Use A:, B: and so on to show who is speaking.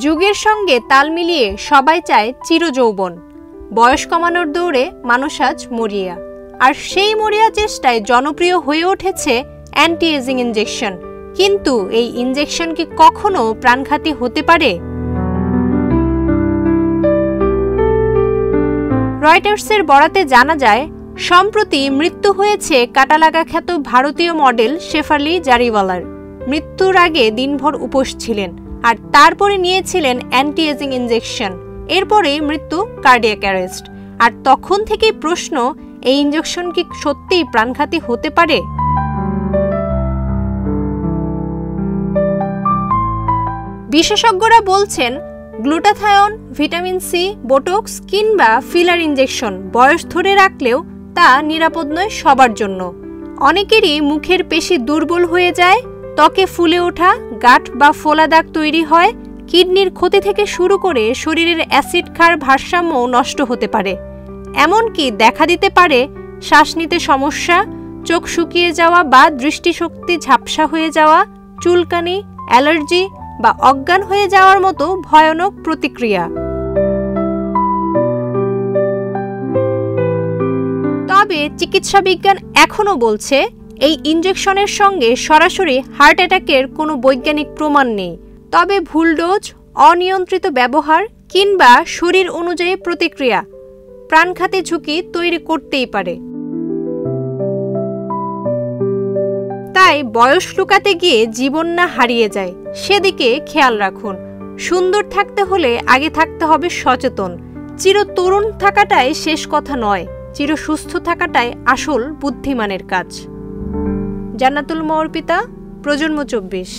A: যুগের সঙ্গে তাল মিলিয়ে সবাই চায় চিরযৌবন। বয়স কমানোর দৌড়ে মানুষ আজ মরিয়া। আর সেই মরিয়া চেষ্টায় জনপ্রিয় হয়ে উঠেছে অ্যান্টি এজিং ইনজেকশন। কিন্তু এই ইনজেকশন কি কখনো প্রাণঘাতী হতে পারে? রয়টার্সের বরাতে জানা যায়, সম্প্রতি মৃত্যু হয়েছে কাটালাগা খ্যাত ভারতীয় মডেল শেফালি জারিওয়ালার। মৃত্যুর আগে দিনভর উপোস ছিলেন আর তারপরে নিয়েছিলেন অ্যান্টি এজিং ইনজেকশন। এরপরেই মৃত্যু কার্ডিয়াক অ্যারেস্ট। আর তখন থেকেই প্রশ্ন, এই ইনজেকশন কি সত্যিই প্রাণঘাতী হতে পারে? বিশেষজ্ঞরা বলছেন, গ্লুটাথায়ন, ভিটামিন সি, বোটক্স কিংবা ফিলার ইনজেকশন বয়স ধরে রাখলেও তা নিরাপদ নয় সবার জন্য। অনেকেরই মুখের পেশি দুর্বল হয়ে যায়, ত্বকে ফুলে ওঠা, গাঁট বা ফোলা দাগ তৈরি হয়, কিডনির ক্ষতি থেকে শুরু করে শরীরের অ্যাসিড ক্ষার ভারসাম্য নষ্ট হতে পারে। এমনকি দেখা দিতে পারে শ্বাস নিতে সমস্যা, চোখ শুকিয়ে যাওয়া বা দৃষ্টিশক্তি ঝাপসা হয়ে যাওয়া, চুলকানি, অ্যালার্জি বা অজ্ঞান হয়ে যাওয়ার মতো ভয়ানক প্রতিক্রিয়া। তবে চিকিৎসা বিজ্ঞান এখনও বলছে, এই ইনজেকশনের সঙ্গে সরাসরি হার্ট অ্যাটাকের কোনো বৈজ্ঞানিক প্রমাণ নেই। তবে ভুল ডোজ, অনিয়ন্ত্রিত ব্যবহার কিংবা শরীর অনুযায়ী প্রতিক্রিয়া প্রাণঘাতী ঝুঁকি তৈরি করতেই পারে। তাই বয়স লুকাতে গিয়ে জীবন না হারিয়ে যায়, সেদিকে খেয়াল রাখুন। সুন্দর থাকতে হলে আগে থাকতে হবে সচেতন। চিরতরুণ থাকাটাই শেষ কথা নয়, চির সুস্থ থাকাটাই আসল বুদ্ধিমানের কাজ। জান্নাতুল মওয়ার পিতা, প্রজন্ম 24।